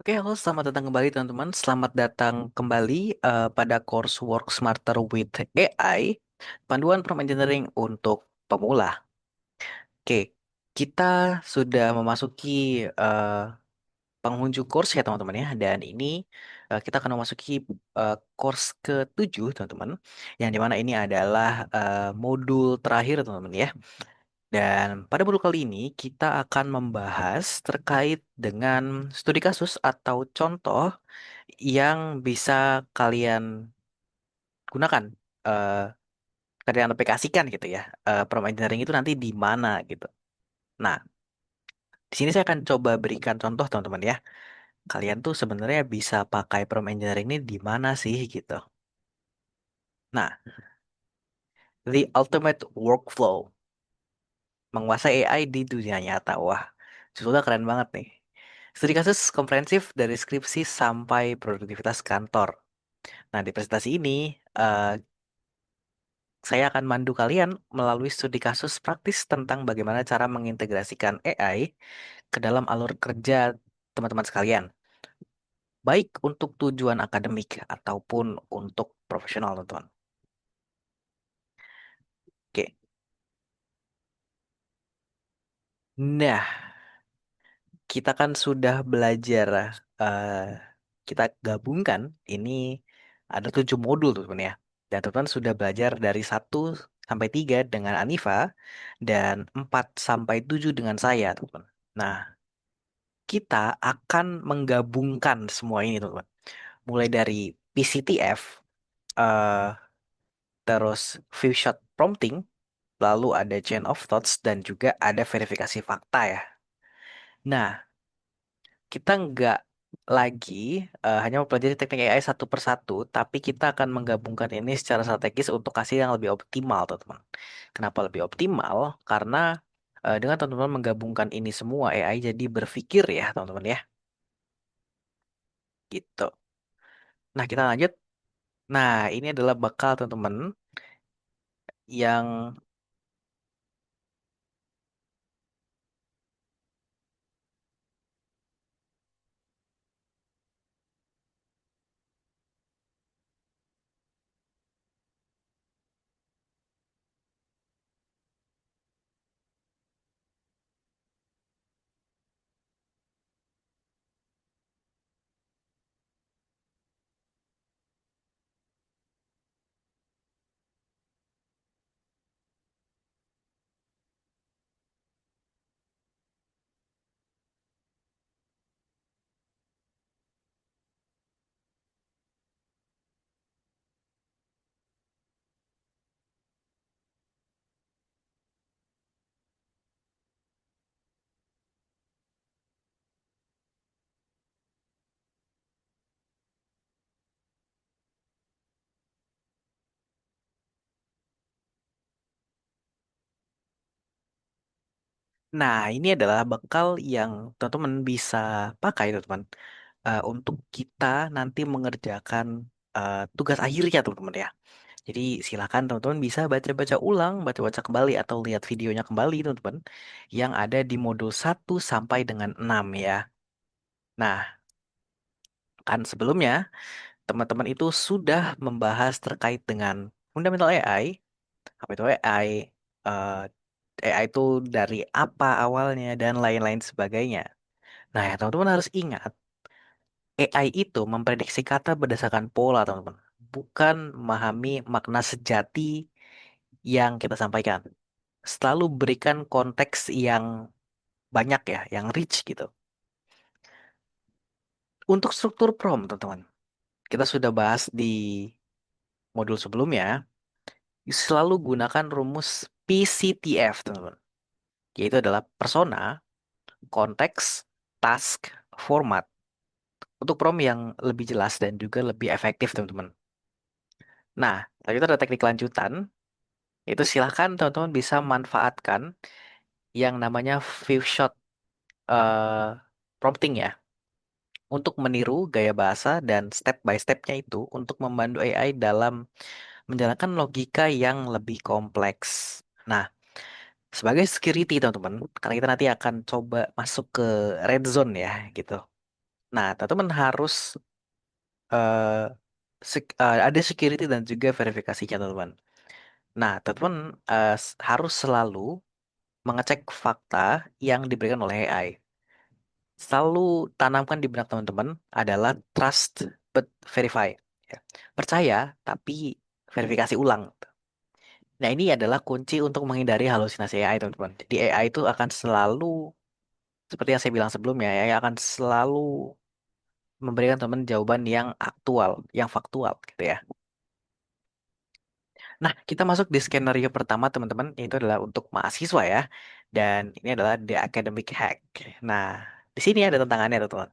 Oke, halo, selamat datang kembali teman-teman. Selamat datang kembali pada course Work Smarter with AI, Panduan Prompt Engineering untuk Pemula. Oke, kita sudah memasuki eh, penghujung course ya teman-teman ya. Dan ini kita akan memasuki course ke-7 teman-teman. Yang dimana ini adalah modul terakhir teman-teman ya. Dan pada modul kali ini kita akan membahas terkait dengan studi kasus atau contoh yang bisa kalian gunakan, eh kalian aplikasikan gitu ya. Prompt engineering itu nanti di mana gitu. Nah, di sini saya akan coba berikan contoh teman-teman ya. Kalian tuh sebenarnya bisa pakai prompt engineering ini di mana sih gitu. Nah, the ultimate workflow, menguasai AI di dunia nyata. Wah, judulnya keren banget nih. Studi kasus komprehensif dari skripsi sampai produktivitas kantor. Nah, di presentasi ini eh, saya akan mandu kalian melalui studi kasus praktis tentang bagaimana cara mengintegrasikan AI ke dalam alur kerja teman-teman sekalian, baik untuk tujuan akademik ataupun untuk profesional, teman-teman. Oke. Nah, kita kan sudah belajar, eh, kita gabungkan ini ada 7 modul, teman-teman ya. Dan teman-teman sudah belajar dari 1 sampai 3 dengan Anifa dan 4 sampai 7 dengan saya, teman-teman. Nah, kita akan menggabungkan semua ini, teman-teman. Mulai dari PCTF, eh, terus few shot prompting, lalu ada chain of thoughts, dan juga ada verifikasi fakta ya. Nah, kita nggak lagi hanya mempelajari teknik AI satu persatu, tapi kita akan menggabungkan ini secara strategis untuk hasil yang lebih optimal, teman-teman. Kenapa lebih optimal? Karena dengan teman-teman menggabungkan ini semua, AI jadi berpikir ya, teman-teman ya. Gitu. Nah, kita lanjut. Nah, ini adalah bekal teman-teman yang Nah, ini adalah bekal yang teman-teman bisa pakai, teman-teman, untuk kita nanti mengerjakan tugas akhirnya, teman-teman ya. Jadi silakan teman-teman bisa baca-baca ulang, baca-baca kembali atau lihat videonya kembali, teman-teman, yang ada di modul 1 sampai dengan 6 ya. Nah, kan sebelumnya teman-teman itu sudah membahas terkait dengan fundamental AI, apa itu AI, eh, AI itu dari apa awalnya dan lain-lain sebagainya. Nah, ya teman-teman harus ingat, AI itu memprediksi kata berdasarkan pola, teman-teman. Bukan memahami makna sejati yang kita sampaikan. Selalu berikan konteks yang banyak ya, yang rich gitu. Untuk struktur prompt, teman-teman. Kita sudah bahas di modul sebelumnya. Selalu gunakan rumus PCTF, teman-teman. Yaitu adalah persona, konteks, task, format. Untuk prompt yang lebih jelas dan juga lebih efektif, teman-teman. Nah, tapi itu ada teknik lanjutan. Itu silahkan teman-teman bisa manfaatkan yang namanya few shot eh, prompting ya. Untuk meniru gaya bahasa dan step by stepnya itu untuk membantu AI dalam menjalankan logika yang lebih kompleks. Nah, sebagai security teman-teman, karena kita nanti akan coba masuk ke red zone ya gitu. Nah, teman-teman harus eh, ada security dan juga verifikasinya, teman-teman. Nah, teman-teman harus selalu mengecek fakta yang diberikan oleh AI. Selalu tanamkan di benak teman-teman adalah trust but verify. Ya. Percaya tapi verifikasi ulang. Nah, ini adalah kunci untuk menghindari halusinasi AI, teman-teman. Jadi AI itu akan selalu, seperti yang saya bilang sebelumnya, AI akan selalu memberikan teman jawaban yang aktual, yang faktual, gitu ya. Nah, kita masuk di skenario pertama, teman-teman, yaitu adalah untuk mahasiswa ya. Dan ini adalah the academic hack. Nah, di sini ada tantangannya, teman-teman.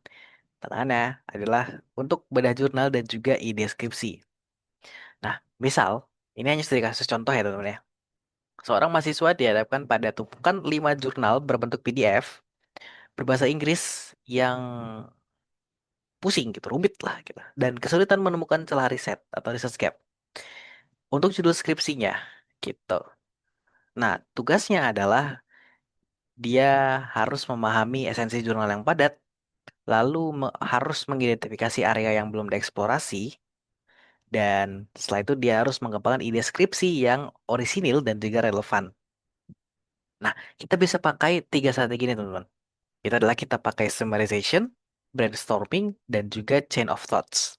Tantangannya adalah untuk bedah jurnal dan juga ide skripsi. Nah, misal, ini hanya sedikit kasus contoh ya, teman-teman ya. Seorang mahasiswa dihadapkan pada tumpukan 5 jurnal berbentuk PDF berbahasa Inggris yang pusing gitu, rumit lah gitu. Dan kesulitan menemukan celah riset atau research gap untuk judul skripsinya gitu. Nah, tugasnya adalah dia harus memahami esensi jurnal yang padat, lalu harus mengidentifikasi area yang belum dieksplorasi, dan setelah itu dia harus mengembangkan ide skripsi yang orisinil dan juga relevan. Nah, kita bisa pakai tiga strategi ini, teman-teman. Itu adalah kita pakai summarization, brainstorming, dan juga chain of thoughts.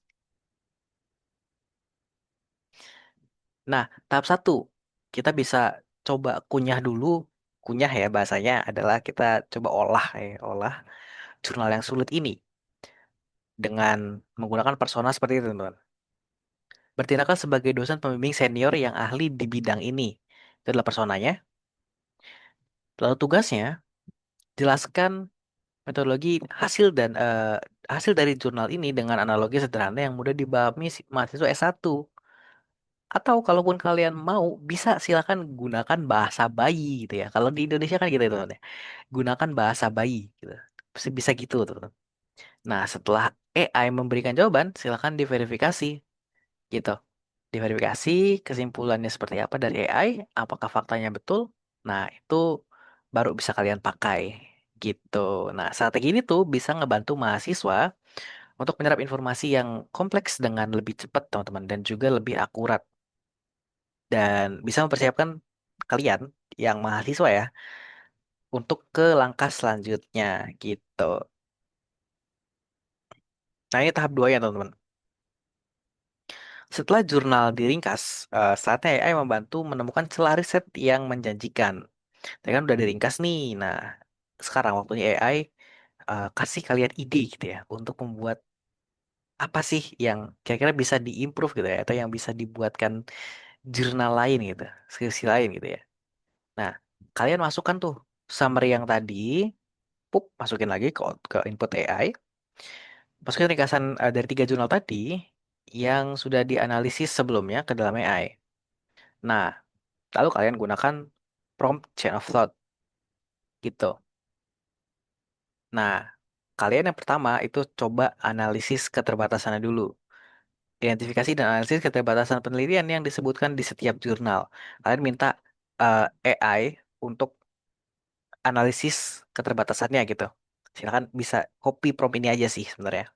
Nah, tahap satu, kita bisa coba kunyah dulu. Kunyah ya bahasanya adalah kita coba olah jurnal yang sulit ini dengan menggunakan persona seperti itu, teman-teman. Bertindaklah sebagai dosen pembimbing senior yang ahli di bidang ini. Itu adalah personanya. Lalu tugasnya, jelaskan metodologi hasil dari jurnal ini dengan analogi sederhana yang mudah dipahami mahasiswa S1. Atau kalaupun kalian mau, bisa silakan gunakan bahasa bayi gitu ya. Kalau di Indonesia kan gitu ya, teman ya. Gunakan bahasa bayi gitu. Bisa gitu tuh. Nah, setelah AI memberikan jawaban, silakan diverifikasi gitu. Diverifikasi kesimpulannya seperti apa dari AI, apakah faktanya betul. Nah, itu baru bisa kalian pakai gitu. Nah, strategi ini tuh bisa ngebantu mahasiswa untuk menyerap informasi yang kompleks dengan lebih cepat, teman-teman, dan juga lebih akurat. Dan bisa mempersiapkan kalian yang mahasiswa ya untuk ke langkah selanjutnya gitu. Nah, ini tahap 2 ya, teman-teman. Setelah jurnal diringkas, saatnya AI membantu menemukan celah riset yang menjanjikan. Tadi kan udah diringkas nih. Nah, sekarang waktunya AI kasih kalian ide gitu ya untuk membuat apa sih yang kira-kira bisa diimprove gitu ya atau yang bisa dibuatkan jurnal lain gitu, skripsi lain gitu ya. Nah, kalian masukkan tuh summary yang tadi, masukin lagi ke input AI, masukin ringkasan dari tiga jurnal tadi yang sudah dianalisis sebelumnya ke dalam AI. Nah, lalu kalian gunakan prompt chain of thought gitu. Nah, kalian yang pertama itu coba analisis keterbatasannya dulu. Identifikasi dan analisis keterbatasan penelitian yang disebutkan di setiap jurnal. Kalian minta AI untuk analisis keterbatasannya gitu. Silakan bisa copy prompt ini aja sih sebenarnya.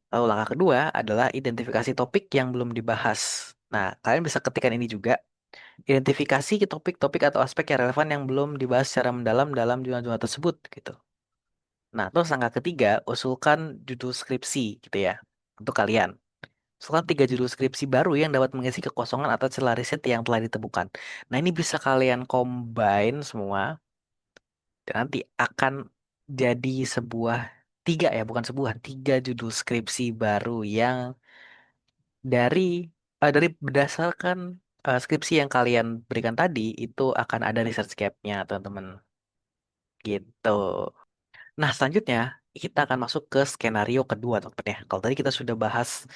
Lalu langkah kedua adalah identifikasi topik yang belum dibahas. Nah, kalian bisa ketikkan ini juga. Identifikasi topik-topik atau aspek yang relevan yang belum dibahas secara mendalam dalam jurnal-jurnal tersebut gitu. Nah, terus langkah ketiga, usulkan judul skripsi gitu ya untuk kalian. Usulkan tiga judul skripsi baru yang dapat mengisi kekosongan atau celah riset yang telah ditemukan. Nah, ini bisa kalian combine semua dan nanti akan jadi sebuah tiga ya, bukan sebuah, tiga judul skripsi baru yang dari dari berdasarkan skripsi yang kalian berikan tadi itu akan ada research gap-nya, teman-teman. Gitu. Nah, selanjutnya kita akan masuk ke skenario kedua, teman-teman ya. Kalau tadi kita sudah bahas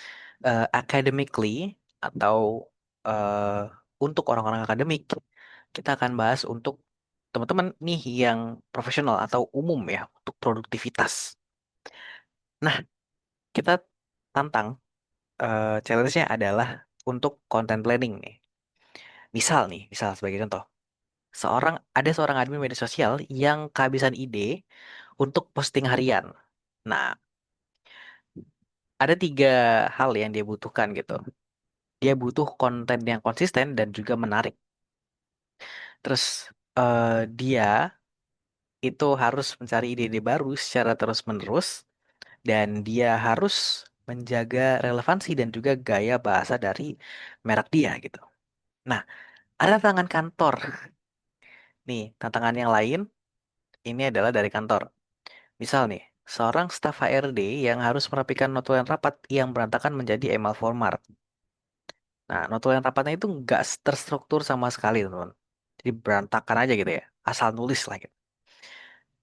academically atau eh, untuk orang-orang akademik, kita akan bahas untuk teman-teman nih yang profesional atau umum ya, untuk produktivitas. Nah, kita tantang challenge-nya adalah untuk content planning nih. Misal sebagai contoh, ada seorang admin media sosial yang kehabisan ide untuk posting harian. Nah, Ada tiga hal yang dia butuhkan gitu. Dia butuh konten yang konsisten dan juga menarik. Terus dia itu harus mencari ide-ide baru secara terus-menerus dan dia harus menjaga relevansi dan juga gaya bahasa dari merek dia gitu. Nah, ada tantangan kantor. Nih, tantangan yang lain ini adalah dari kantor. Misal nih, seorang staf HRD yang harus merapikan notulen rapat yang berantakan menjadi email format. Nah, notulen rapatnya itu nggak terstruktur sama sekali, teman-teman. Jadi berantakan aja gitu ya, asal nulis lah gitu.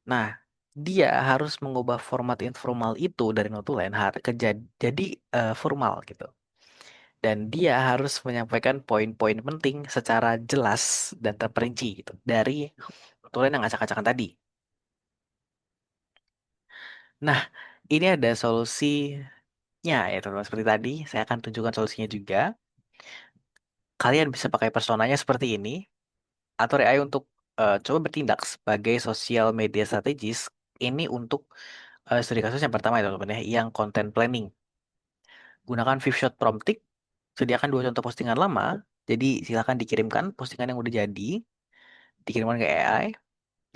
Nah, dia harus mengubah format informal itu dari notulen jadi formal gitu. Dan dia harus menyampaikan poin-poin penting secara jelas dan terperinci gitu dari notulen yang acak-acakan tadi. Nah, ini ada solusinya ya teman-teman. Seperti tadi, saya akan tunjukkan solusinya juga. Kalian bisa pakai personanya seperti ini, atau AI untuk coba bertindak sebagai sosial media strategis. Ini untuk studi kasus yang pertama ya teman-teman ya, yang content planning. Gunakan Vivshot Prompting, sediakan dua contoh postingan lama. Jadi silakan dikirimkan postingan yang udah jadi, dikirimkan ke AI,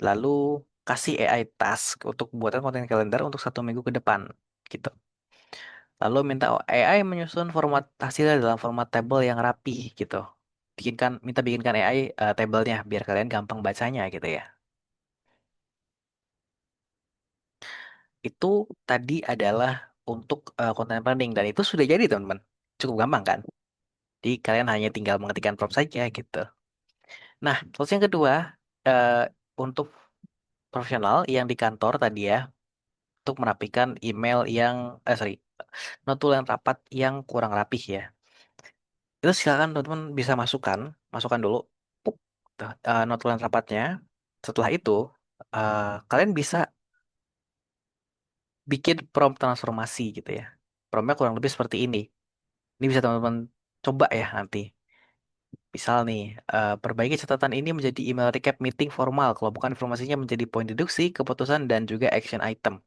lalu kasih AI task untuk buatan konten kalender untuk 1 minggu ke depan, gitu. Lalu minta AI menyusun format hasilnya dalam format table yang rapi, gitu. Minta bikinkan AI tabelnya biar kalian gampang bacanya, gitu ya. Itu tadi adalah untuk content planning dan itu sudah jadi teman-teman. Cukup gampang kan? Jadi kalian hanya tinggal mengetikkan prompt saja gitu. Nah, terus yang kedua eh, untuk profesional yang di kantor tadi ya, untuk merapikan email yang sorry, notulen rapat yang kurang rapih ya. Itu silakan teman-teman bisa masukkan dulu pup, tuh, notulen rapatnya. Setelah itu kalian bisa bikin prompt transformasi gitu ya. Promptnya kurang lebih seperti ini. Ini bisa teman-teman coba ya nanti. Misal nih, perbaiki catatan ini menjadi email recap meeting formal. Kelompokkan informasinya menjadi poin deduksi, keputusan, dan juga action item.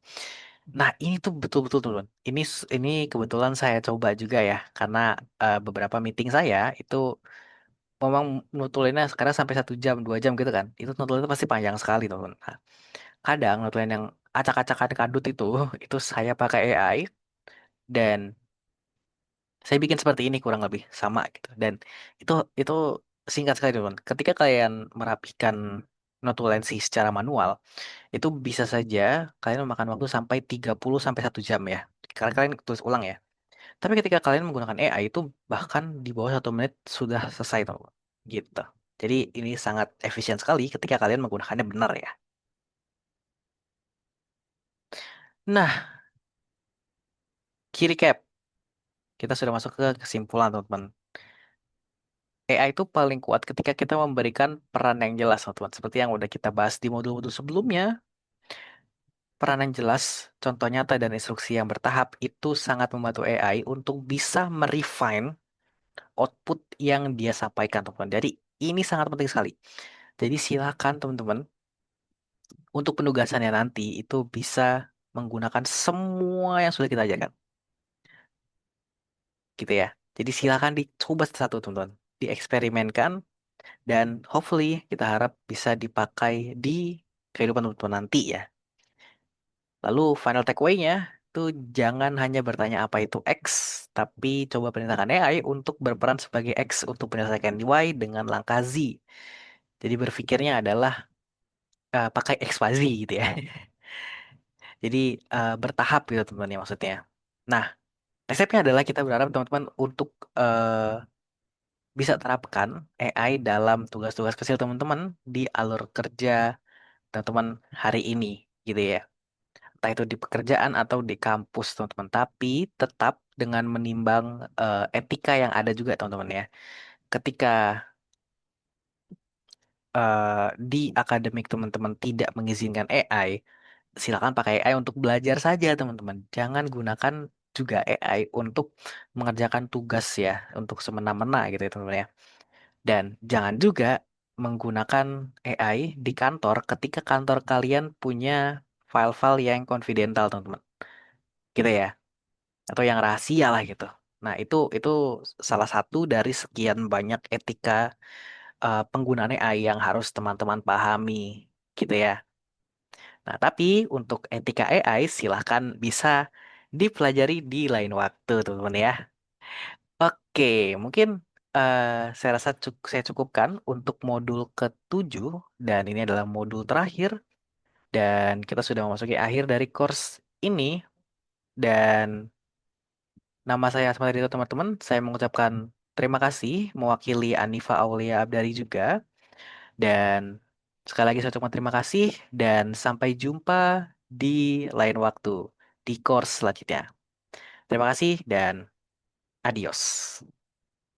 Nah, ini tuh betul-betul teman. Ini kebetulan saya coba juga ya, karena beberapa meeting saya itu memang nutulinnya sekarang sampai 1 jam, 2 jam gitu kan. Itu nutulinnya pasti panjang sekali teman. Nah, kadang nutulin yang acak-acakan kadut itu saya pakai AI dan saya bikin seperti ini kurang lebih sama gitu. Dan itu singkat sekali teman. Ketika kalian merapikan notulensi secara manual, itu bisa saja kalian memakan waktu sampai 30 sampai 1 jam ya. Karena kalian tulis ulang ya. Tapi ketika kalian menggunakan AI itu bahkan di bawah 1 menit sudah selesai teman. Gitu. Jadi ini sangat efisien sekali ketika kalian menggunakannya benar ya. Nah, key recap. Kita sudah masuk ke kesimpulan teman-teman. AI itu paling kuat ketika kita memberikan peran yang jelas, teman-teman. Seperti yang udah kita bahas di modul-modul sebelumnya, peran yang jelas, contoh nyata dan instruksi yang bertahap itu sangat membantu AI untuk bisa merefine output yang dia sampaikan, teman-teman. Jadi ini sangat penting sekali. Jadi silakan teman-teman untuk penugasannya nanti itu bisa menggunakan semua yang sudah kita ajarkan, gitu ya. Jadi silakan dicoba satu teman-teman, dieksperimenkan dan hopefully kita harap bisa dipakai di kehidupan teman-teman nanti ya. Lalu final takeaway-nya itu jangan hanya bertanya apa itu X, tapi coba perintahkan AI untuk berperan sebagai X untuk menyelesaikan Y dengan langkah Z. Jadi berpikirnya adalah pakai ekspansi gitu ya. Jadi bertahap gitu teman-teman ya maksudnya. Nah, next step-nya adalah kita berharap teman-teman untuk bisa terapkan AI dalam tugas-tugas kecil teman-teman di alur kerja teman-teman hari ini gitu ya. Entah itu di pekerjaan atau di kampus teman-teman. Tapi tetap dengan menimbang etika yang ada juga teman-teman ya. Ketika di akademik teman-teman tidak mengizinkan AI, silakan pakai AI untuk belajar saja teman-teman. Jangan gunakan juga AI untuk mengerjakan tugas ya, untuk semena-mena gitu ya teman-teman ya. Dan jangan juga menggunakan AI di kantor ketika kantor kalian punya file-file yang confidential teman-teman. Gitu ya. atau yang rahasia lah gitu. Nah, itu salah satu dari sekian banyak etika penggunaan AI yang harus teman-teman pahami gitu ya. Nah, tapi untuk etika AI silahkan bisa dipelajari di lain waktu, teman-teman ya. Oke, mungkin eh, saya rasa saya cukupkan untuk modul ketujuh dan ini adalah modul terakhir dan kita sudah memasuki akhir dari course ini dan nama saya Asmat itu teman-teman, saya mengucapkan terima kasih mewakili Anifa Aulia Abdari juga dan sekali lagi saya ucapkan terima kasih dan sampai jumpa di lain waktu di course selanjutnya. Terima kasih dan adios.